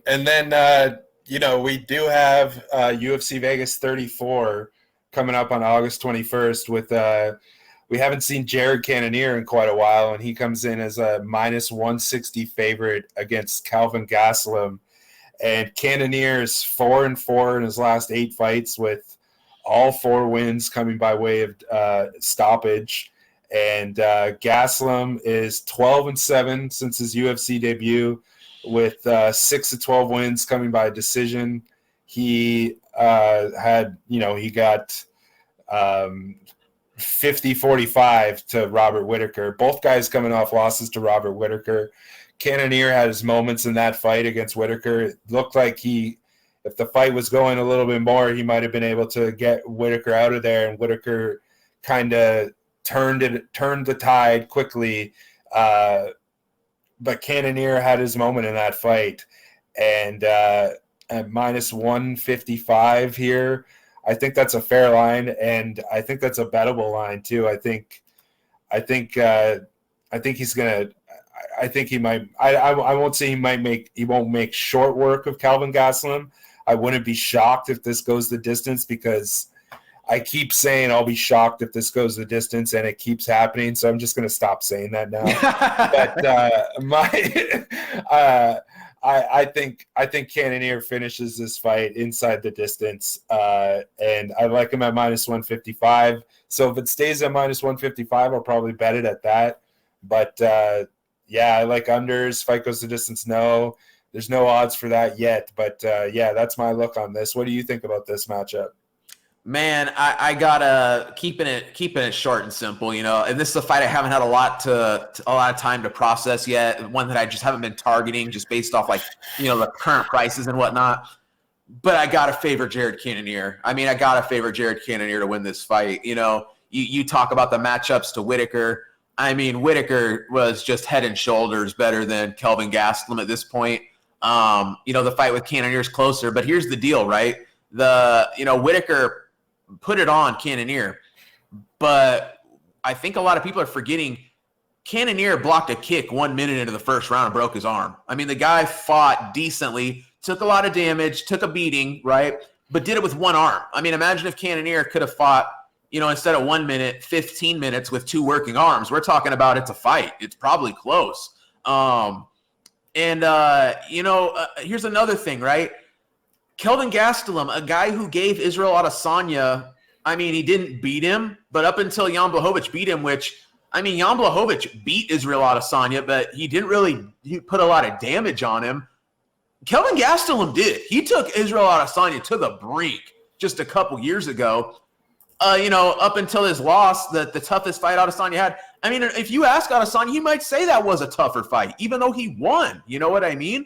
And then, we do have UFC Vegas 34 coming up on August 21st with we haven't seen Jared Cannonier in quite a while, and he comes in as a minus 160 favorite against Kelvin Gastelum. And Cannonier is 4-4 in his last 8 fights, with all 4 wins coming by way of stoppage. And Gastelum is 12-7 since his UFC debut, with 6-12 wins coming by decision. He he got 50-45 to Robert Whittaker. Both guys coming off losses to Robert Whittaker. Cannonier had his moments in that fight against Whittaker. It looked like if the fight was going a little bit more, he might have been able to get Whittaker out of there, and Whittaker kind of turned the tide quickly. But Cannonier had his moment in that fight. And at minus 155 here, I think that's a fair line, and I think that's a bettable line too. I think he's gonna. I think he might. I won't say he won't make short work of Kelvin Gastelum. I wouldn't be shocked if this goes the distance, because I keep saying I'll be shocked if this goes the distance, and it keeps happening. So I'm just going to stop saying that now. But I think Cannonier finishes this fight inside the distance, and I like him at minus 155. So if it stays at minus 155, I'll probably bet it at that. But I like unders. Fight goes the distance. No, there's no odds for that yet. But that's my look on this. What do you think about this matchup? Man, I gotta keeping it short and simple, and this is a fight I haven't had a lot of time to process yet. One that I just haven't been targeting, just based off the current prices and whatnot. But I gotta favor Jared Cannonier. I gotta favor Jared Cannonier to win this fight. You talk about the matchups to Whittaker. Whittaker was just head and shoulders better than Kelvin Gastelum at this point. The fight with Cannonier is closer, but here's the deal, right? Whittaker put it on Cannonier, but I think a lot of people are forgetting Cannonier blocked a kick 1 minute into the first round and broke his arm. The guy fought decently, took a lot of damage, took a beating, right? But did it with one arm. Imagine if Cannonier could have fought, instead of 1 minute, 15 minutes with 2 working arms. We're talking about it's a fight. It's probably close. Here's another thing, right? Kelvin Gastelum, a guy who gave Israel Adesanya, he didn't beat him, but up until Jan Blachowicz beat him, which, Jan Blachowicz beat Israel Adesanya, but he didn't really put a lot of damage on him. Kelvin Gastelum did. He took Israel Adesanya to the brink just a couple years ago. Up until his loss, the toughest fight Adesanya had. If you ask Adesanya, he might say that was a tougher fight, even though he won. You know what I mean?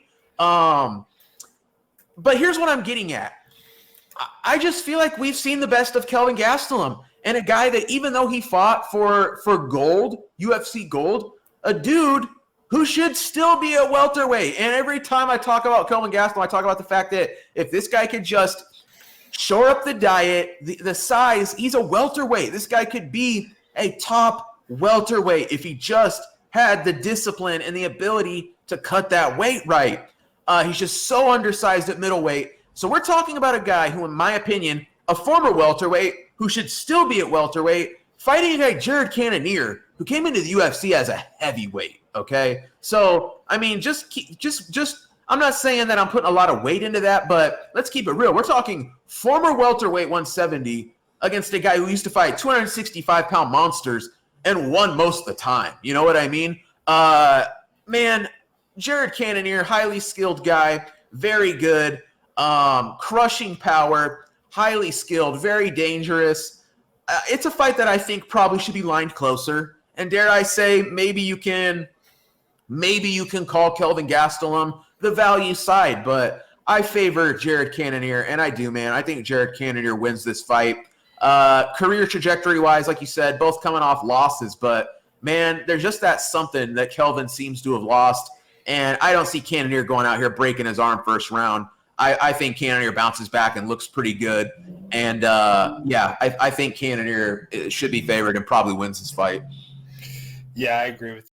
But here's what I'm getting at. I just feel like we've seen the best of Kelvin Gastelum, and a guy that, even though he fought for gold, UFC gold, a dude who should still be a welterweight. And every time I talk about Kelvin Gastelum, I talk about the fact that if this guy could just shore up the diet, the size, he's a welterweight. This guy could be a top welterweight if he just had the discipline and the ability to cut that weight right. He's just so undersized at middleweight. So we're talking about a guy who, in my opinion, a former welterweight who should still be at welterweight, fighting a guy, Jared Cannonier, who came into the UFC as a heavyweight. Okay, so just I'm not saying that I'm putting a lot of weight into that, but let's keep it real. We're talking former welterweight 170 against a guy who used to fight 265-pound monsters and won most of the time. You know what I mean? Man, Jared Cannonier, highly skilled guy, very good, crushing power, highly skilled, very dangerous. It's a fight that I think probably should be lined closer. And dare I say, maybe you can call Kelvin Gastelum the value side, but I favor Jared Cannonier, and I do, man. I think Jared Cannonier wins this fight. Career trajectory-wise, like you said, both coming off losses, but, man, there's just that something that Kelvin seems to have lost, and I don't see Cannonier going out here breaking his arm first round. I think Cannonier bounces back and looks pretty good, and, I think Cannonier should be favored and probably wins this fight. Yeah, I agree with